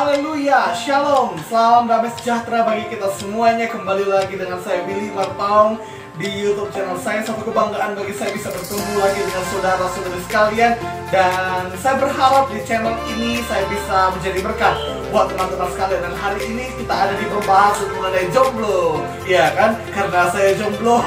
Haleluya, Shalom, salam damai sejahtera bagi kita semuanya. Kembali lagi dengan saya Billy Martaung di YouTube channel saya. Satu kebanggaan bagi saya bisa bertemu lagi dengan saudara-saudari sekalian. Dan saya berharap di channel ini saya bisa menjadi berkat buat teman-teman sekalian. Dan hari ini kita ada di pembahasan mengenai jomblo, ya kan? Karena saya jomblo,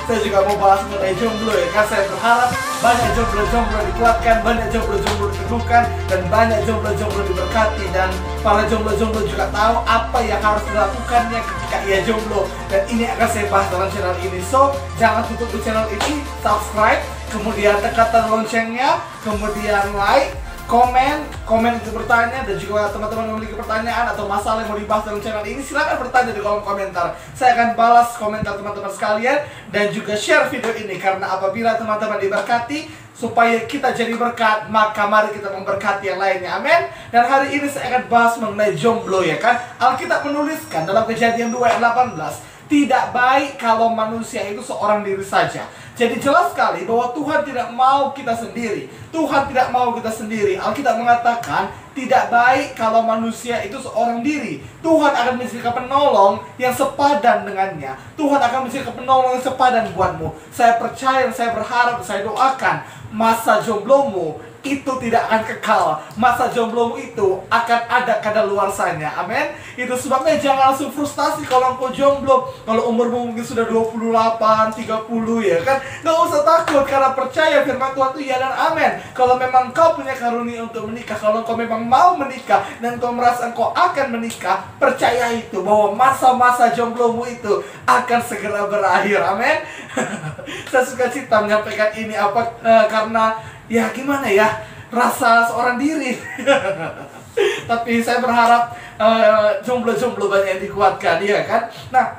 saya juga mau bahas mengenai jomblo, ya kan? Saya berharap banyak jomblo-jomblo dikuatkan, banyak jomblo-jomblo diteguhkan, dan banyak jomblo-jomblo diberkati. Dan para jomblo-jomblo juga tahu apa yang harus dilakukannya ketika ia jomblo. Dan ini akan saya bahas dalam channel ini. So, jangan tutup di channel ini, subscribe, kemudian tekan tombol loncengnya, kemudian like, komen itu bertanya. Dan juga teman-teman memiliki pertanyaan atau masalah yang mau dibahas dalam channel ini, silakan bertanya di kolom komentar. Saya akan balas komentar teman-teman sekalian. Dan juga share video ini, karena apabila teman-teman diberkati, supaya kita jadi berkat, maka mari kita memberkati yang lainnya. Amin. Dan hari ini saya akan bahas mengenai jomblo, ya kan? Alkitab menuliskan dalam Kejadian 2 ayat 18, tidak baik kalau manusia itu seorang diri saja. Jadi jelas sekali bahwa Tuhan tidak mau kita sendiri. Tuhan tidak mau kita sendiri. Alkitab mengatakan tidak baik kalau manusia itu seorang diri. Tuhan akan menjadikan penolong yang sepadan dengannya. Tuhan akan menjadikan penolong yang sepadan buatmu. Saya percaya, saya berharap, saya doakan masa jomblomu itu tidak akan kekal. Masa jomblomu itu akan ada kadaluarsanya. Amin. Itu sebabnya jangan langsung frustasi kalau engkau jomblo. Kalau umurmu mungkin sudah 28, 30, ya kan? Gak usah takut, karena percaya firman Tuhan itu ya dan amin. Kalau memang kau punya karunia untuk menikah, kalau kau memang mau menikah dan kau merasa engkau akan menikah, percaya itu bahwa masa-masa jomblomu itu akan segera berakhir. Amin. Saya suka cita menyampaikan ini karena ya gimana ya, rasa seorang diri. Tapi saya berharap jomblo-jomblo banyak yang dikuatkan, ya kan? Nah,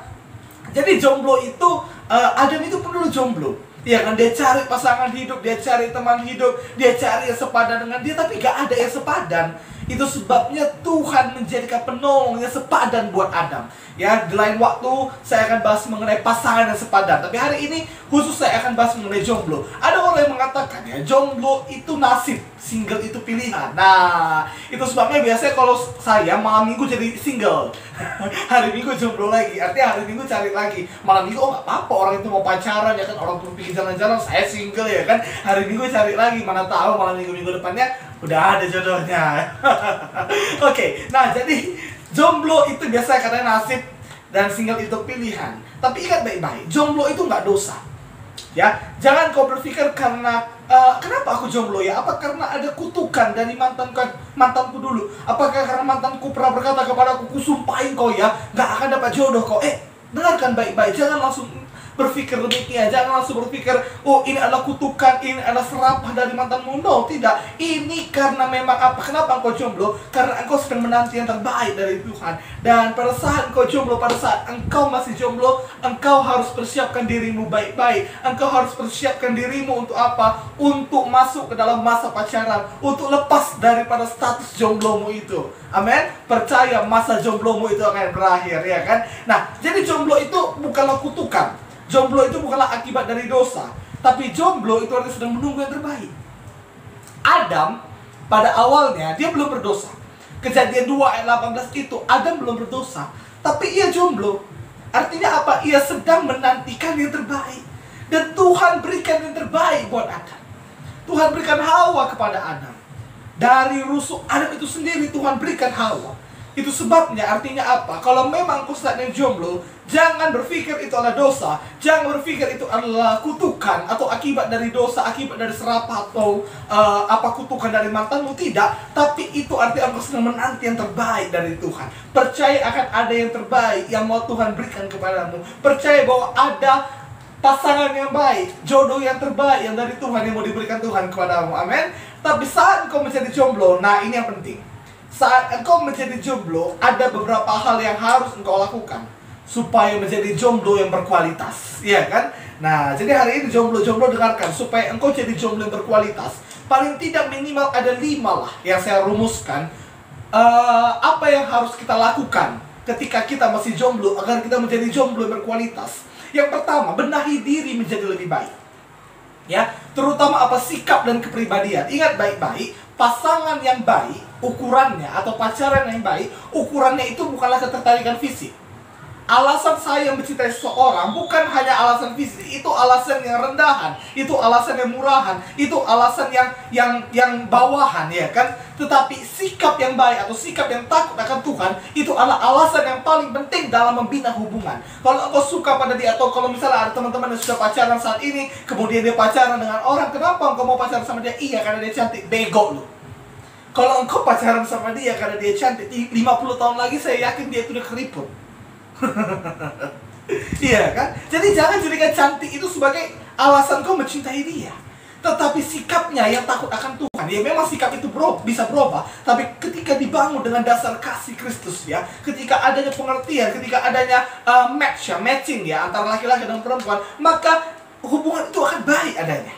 jadi jomblo itu, Adam itu pun dulu jomblo, ya kan? Dia cari pasangan hidup, dia cari teman hidup, dia cari yang sepadan dengan dia, tapi gak ada yang sepadan. Itu sebabnya Tuhan menjadikan penolong yang sepadan buat Adam. Ya, di lain waktu saya akan bahas mengenai pasangan yang sepadan. Tapi hari ini khusus saya akan bahas mengenai jomblo. Ada orang yang mengatakan ya, jomblo itu nasib, single itu pilihan. Nah, itu sebabnya biasanya kalau saya malam minggu jadi single, hari minggu jomblo lagi. Artinya hari minggu cari lagi. Malam minggu, oh gak apa-apa, orang itu mau pacaran, ya kan? Orang tuh pergi jalan-jalan, saya single, ya kan? Hari minggu cari lagi. Mana tahu malam minggu depannya udah ada jodohnya. Oke, nah jadi jomblo itu biasa katanya nasib dan single itu pilihan. Tapi ingat baik-baik, jomblo itu nggak dosa. Ya, jangan kau berpikir karena kenapa aku jomblo ya? Apa karena ada kutukan dari mantanku dulu? Apakah karena mantanku pernah berkata kepadaku, kusumpahin kau ya, nggak akan dapat jodoh kau? Dengarkan baik-baik, jangan langsung berpikir demikian. Jangan langsung berpikir, oh ini adalah kutukan, ini adalah serapah dari mantanmu. No, tidak. Ini karena memang apa? Kenapa engkau jomblo? Karena engkau sedang menanti yang terbaik dari Tuhan. Dan pada saat engkau jomblo, pada saat engkau masih jomblo, engkau harus persiapkan dirimu baik-baik. Engkau harus persiapkan dirimu untuk apa? Untuk masuk ke dalam masa pacaran, untuk lepas daripada status jomblomu itu. Amin. Percaya masa jomblomu itu akan berakhir, ya kan? Nah, jadi jomblo itu bukanlah kutukan. Jomblo itu bukanlah akibat dari dosa, tapi jomblo itu artinya sedang menunggu yang terbaik. Adam pada awalnya dia belum berdosa. Kejadian 2 ayat 18 itu Adam belum berdosa, tapi ia jomblo. Artinya apa? Ia sedang menantikan yang terbaik. Dan Tuhan berikan yang terbaik buat Adam. Tuhan berikan Hawa kepada Adam. Dari rusuk Adam itu sendiri Tuhan berikan Hawa. Itu sebabnya artinya apa? Kalau memang kau sedang jomblo, jangan berpikir itu adalah dosa. Jangan berpikir itu adalah kutukan atau akibat dari dosa, akibat dari serapah atau kutukan dari mantanmu. Tidak. Tapi itu artinya engkau sedang menanti yang terbaik dari Tuhan. Percaya akan ada yang terbaik yang mau Tuhan berikan kepadamu. Percaya bahwa ada pasangan yang baik, jodoh yang terbaik yang dari Tuhan yang mau diberikan Tuhan kepadamu. Amin. Tapi saat engkau menjadi jomblo, nah ini yang penting. Saat engkau menjadi jomblo, ada beberapa hal yang harus engkau lakukan supaya menjadi jomblo yang berkualitas, iya kan? Nah, jadi hari ini jomblo-jomblo dengarkan, supaya engkau jadi jomblo yang berkualitas, paling tidak minimal ada 5 lah yang saya rumuskan. Apa yang harus kita lakukan ketika kita masih jomblo agar kita menjadi jomblo yang berkualitas? Yang pertama, benahi diri menjadi lebih baik. Ya, terutama apa sikap dan kepribadian. Ingat baik-baik, pasangan yang baik ukurannya atau pacaran yang baik ukurannya itu bukanlah ketertarikan fisik. Alasan saya mencintai seseorang bukan hanya alasan fisik, itu alasan yang rendahan, itu alasan yang murahan, itu alasan yang bawahan, ya kan? Tetapi sikap yang baik atau sikap yang takut akan Tuhan itu adalah alasan yang paling penting dalam membina hubungan. Kalau engkau suka pada dia, atau kalau misalnya ada teman-teman yang sudah pacaran saat ini, kemudian dia pacaran dengan orang, kenapa engkau mau pacaran sama dia? Iya, karena dia cantik. Bego lu. Kalau engkau pacaran sama dia karena dia cantik, 50 tahun lagi saya yakin dia itu udah keriput. Iya kan? Jadi jangan jadikan cantik itu sebagai alasan kau mencintai dia. Tetapi sikapnya yang takut akan Tuhan. Ya memang sikap itu bisa berubah, tapi ketika dibangun dengan dasar kasih Kristus, ya, ketika adanya pengertian, ketika adanya matching ya antara laki-laki dan perempuan, maka hubungan itu akan baik adanya.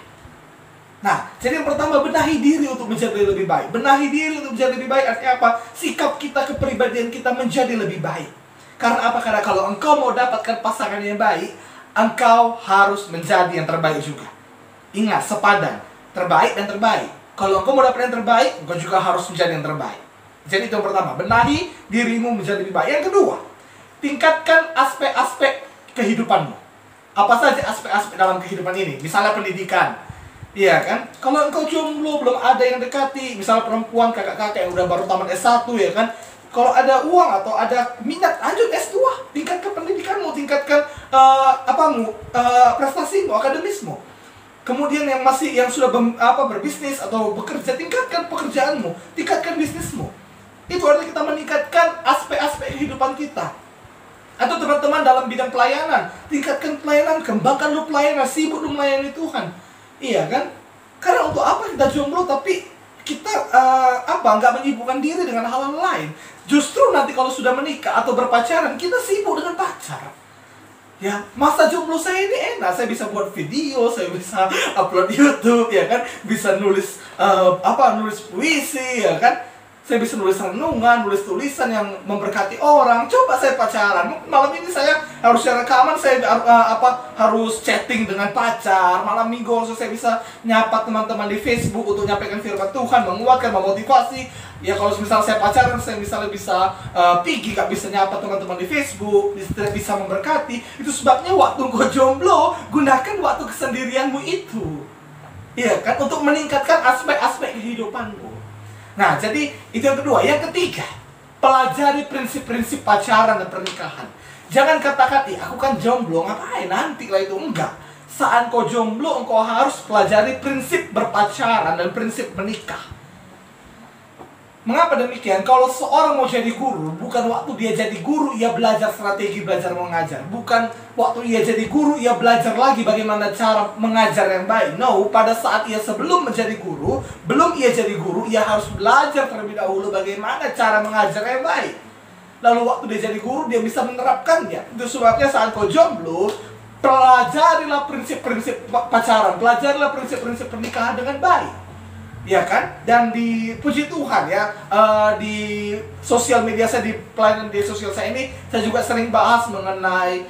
Nah, jadi yang pertama, benahi diri untuk menjadi lebih baik. Benahi diri untuk menjadi lebih baik artinya apa? Sikap kita, kepribadian kita menjadi lebih baik. Karena apa? Karena kalau engkau mau dapatkan pasangan yang baik, engkau harus menjadi yang terbaik juga. Ingat, sepadan, terbaik dan terbaik. Kalau engkau mau dapat yang terbaik, engkau juga harus menjadi yang terbaik. Jadi itu yang pertama, benahi dirimu menjadi lebih baik. Yang kedua, tingkatkan aspek-aspek kehidupanmu. Apa saja aspek-aspek dalam kehidupan ini? Misalnya pendidikan. Iya kan? Kalau engkau jomblo, belum ada yang dekati, misalnya perempuan, kakak-kakak yang udah baru tamat S1, ya kan? Kalau ada uang atau ada minat, lanjut S2, tingkatkan pendidikanmu, tingkatkan prestasimu, akademismu. Kemudian yang sudah berbisnis atau bekerja, tingkatkan pekerjaanmu, tingkatkan bisnismu. Itu artinya kita meningkatkan aspek-aspek kehidupan kita. Atau teman-teman dalam bidang pelayanan, tingkatkan pelayanan, kembangkan lu pelayanan, sibuk lu melayani Tuhan. Iya kan? Karena untuk apa kita jomblo tapi kita nggak menyibukkan diri dengan hal-hal lain. Justru nanti kalau sudah menikah atau berpacaran, kita sibuk dengan pacar. Ya, masa jomblo saya ini enak, saya bisa buat video, saya bisa upload YouTube, ya kan? Bisa nulis nulis puisi, ya kan? Saya bisa nulis renungan, nulis tulisan yang memberkati orang. Coba saya pacaran, malam ini saya harus rekaman, saya harus chatting dengan pacar. Malam minggu saya bisa nyapa teman-teman di Facebook untuk nyampaikan firman Tuhan, menguatkan, memotivasi. Ya kalau misalnya saya pacaran, saya misalnya bisa pergi, gak bisa nyapa teman-teman di Facebook, tidak bisa memberkati. Itu sebabnya waktu kau jomblo, gunakan waktu kesendirianmu itu, ya kan, untuk meningkatkan aspek-aspek kehidupanmu. Nah, jadi itu yang kedua. Yang ketiga, pelajari prinsip-prinsip pacaran dan pernikahan. Jangan katakan, aku kan jomblo, ngapain nanti lah itu. Enggak. Saat kau jomblo, engkau harus pelajari prinsip berpacaran dan prinsip menikah. Mengapa demikian? Kalau seorang mau jadi guru, bukan waktu dia jadi guru, ia belajar strategi belajar mengajar. Bukan waktu ia jadi guru, ia belajar lagi bagaimana cara mengajar yang baik. No, pada saat ia sebelum menjadi guru, belum ia jadi guru, ia harus belajar terlebih dahulu bagaimana cara mengajar yang baik. Lalu waktu dia jadi guru, dia bisa menerapkannya. Itu sebabnya saat kau jomblo, pelajarilah prinsip-prinsip pacaran, pelajarilah prinsip-prinsip pernikahan dengan baik. Ya kan? Dan dipuji Tuhan ya, di sosial media saya, di pelayanan di sosial saya ini, saya juga sering bahas mengenai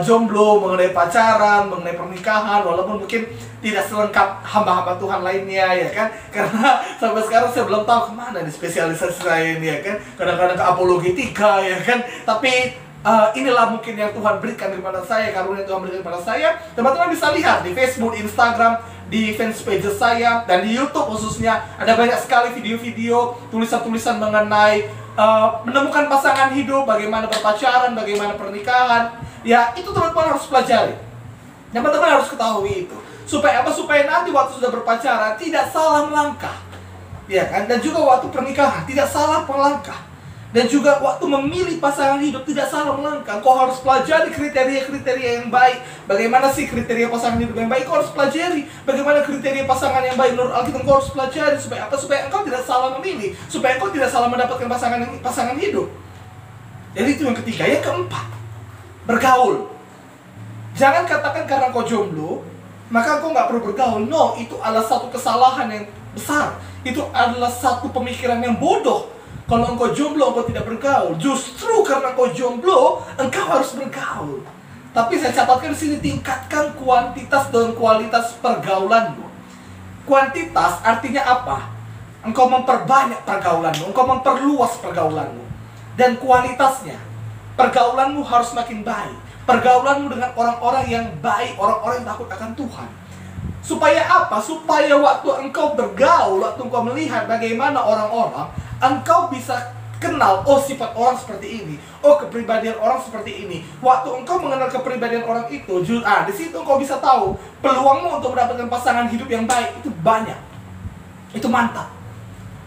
jomblo, mengenai pacaran, mengenai pernikahan, walaupun mungkin tidak selengkap hamba-hamba Tuhan lainnya, ya kan? Karena sampai sekarang saya belum tahu kemana di spesialisasi saya ini, ya kan? Kadang-kadang ke apologetika, ya kan? Tapi inilah mungkin yang Tuhan berikan kepada saya, karunia Tuhan berikan kepada saya. Teman-teman bisa lihat di Facebook, Instagram, di fans page saya, dan di YouTube khususnya, ada banyak sekali video-video, tulisan-tulisan mengenai menemukan pasangan hidup, bagaimana berpacaran, bagaimana pernikahan. Ya, itu teman-teman harus pelajari. Teman-teman harus ketahui itu. Supaya apa? Supaya nanti waktu sudah berpacaran tidak salah melangkah. Ya kan? Dan juga waktu pernikahan tidak salah melangkah. Dan juga waktu memilih pasangan hidup tidak salah melangkah. Kau harus pelajari kriteria-kriteria yang baik. Bagaimana sih kriteria pasangan hidup yang baik? Kau harus pelajari. Bagaimana kriteria pasangan yang baik menurut Alkitab? Kau harus pelajari. Supaya apa? Supaya engkau tidak salah memilih. Supaya engkau tidak salah mendapatkan pasangan hidup. Jadi itu yang ketiga. Yang keempat, bergaul. Jangan katakan karena kau jomblo maka engkau nggak perlu bergaul. No, itu adalah satu kesalahan yang besar. Itu adalah satu pemikiran yang bodoh. Kalau engkau jomblo, engkau tidak bergaul. Justru karena engkau jomblo, engkau harus bergaul. Tapi saya catatkan di sini, tingkatkan kuantitas dan kualitas pergaulanmu. Kuantitas artinya apa? Engkau memperbanyak pergaulanmu, engkau memperluas pergaulanmu. Dan kualitasnya, pergaulanmu harus makin baik. Pergaulanmu dengan orang-orang yang baik, orang-orang yang takut akan Tuhan. Supaya apa? Supaya waktu engkau bergaul, waktu engkau melihat bagaimana orang-orang, engkau bisa kenal, oh sifat orang seperti ini, oh kepribadian orang seperti ini. Waktu engkau mengenal kepribadian orang itu, di situ engkau bisa tahu peluangmu untuk mendapatkan pasangan hidup yang baik itu banyak. Itu mantap.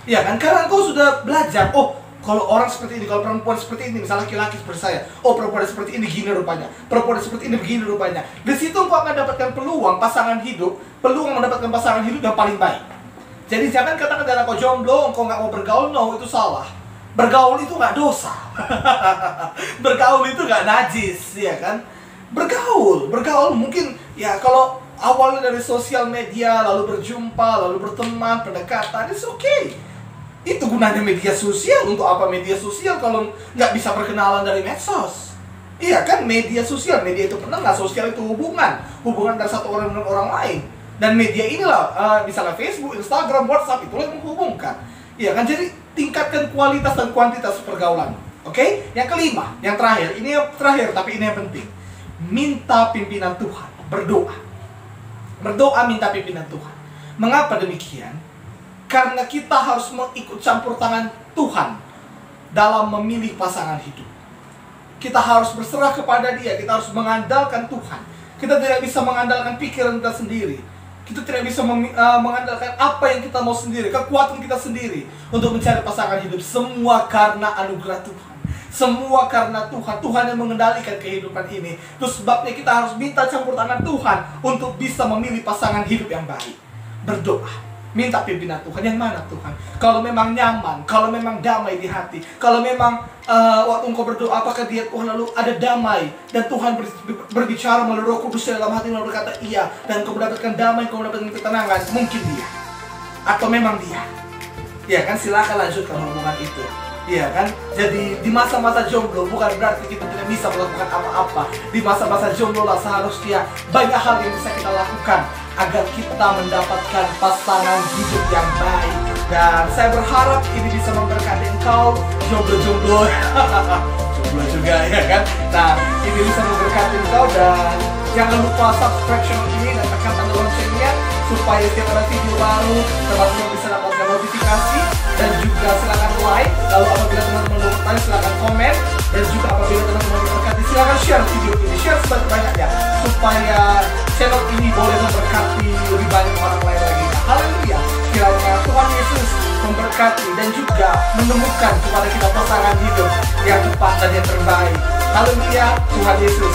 Ya kan? Karena engkau sudah belajar, oh kalau orang seperti ini, kalau perempuan seperti ini, misalnya laki-laki seperti saya, oh perempuan seperti ini gini rupanya, perempuan seperti ini begini rupanya. Di situ engkau akan dapatkan peluang pasangan hidup, peluang mendapatkan pasangan hidup yang paling baik. Jadi jangan katakan karena kau jomblo, engkau nggak mau bergaul, no, itu salah. Bergaul itu nggak dosa. Bergaul itu nggak najis, ya kan? Bergaul mungkin ya kalau awalnya dari sosial media, lalu berjumpa, lalu berteman, pendekatan, it's okay. Itu gunanya media sosial. Untuk apa media sosial kalau nggak bisa berkenalan dari medsos? Iya kan, media sosial, media itu penengah, sosial itu hubungan dari satu orang dengan orang lain. Dan media inilah, misalnya Facebook, Instagram, WhatsApp, itulah yang menghubungkan. Iya kan, jadi tingkatkan kualitas dan kuantitas pergaulan. Oke? Yang kelima, yang terakhir. Ini yang terakhir, tapi ini yang penting. Minta pimpinan Tuhan. Berdoa. Berdoa minta pimpinan Tuhan. Mengapa demikian? Karena kita harus mengikut campur tangan Tuhan dalam memilih pasangan hidup. Kita harus berserah kepada Dia. Kita harus mengandalkan Tuhan. Kita tidak bisa mengandalkan pikiran kita sendiri. Kita tidak bisa mengandalkan apa yang kita mau sendiri, kekuatan kita sendiri untuk mencari pasangan hidup. Semua karena anugerah Tuhan. Semua karena Tuhan. Tuhan yang mengendalikan kehidupan ini. Itu sebabnya kita harus minta campur tangan Tuhan untuk bisa memilih pasangan hidup yang baik. Berdoa. Minta pimpinan Tuhan. Yang mana Tuhan? Kalau memang nyaman, kalau memang damai di hati, kalau memang waktu engkau berdoa, apakah dia Tuhan lalu ada damai, dan Tuhan berbicara melalui Roh Kudus dalam hati lalu berkata iya, dan engkau mendapatkan damai, engkau mendapatkan ketenangan, mungkin dia. Atau memang dia. Ya kan, silakan lanjutkan hubungan itu. Iya kan? Jadi di masa-masa jomblo bukan berarti kita tidak bisa melakukan apa-apa. Di masa-masa jomblo lah seharusnya banyak hal yang bisa kita lakukan agar kita mendapatkan pasangan hidup yang baik. Dan saya berharap ini bisa memberkati engkau, jomblo-jomblo. Jomblo juga ya kan? Nah, ini bisa memberkati engkau, dan jangan lupa subscribe channel ini dan tekan tanda loncengnya supaya setiap ada video baru teman-teman bisa dapatkan notifikasi. Dan juga silakan like, lalu apabila teman-teman mau bertanya silakan komen, dan juga apabila teman-teman berkati silakan share video ini, share sebanyak-banyaknya supaya channel ini boleh memberkati lebih banyak orang lain lagi. Haleluya. Kiranya Tuhan Yesus memberkati dan juga menemukan kepada kita pasangan hidup yang tepat dan yang terbaik. Haleluya. Tuhan Yesus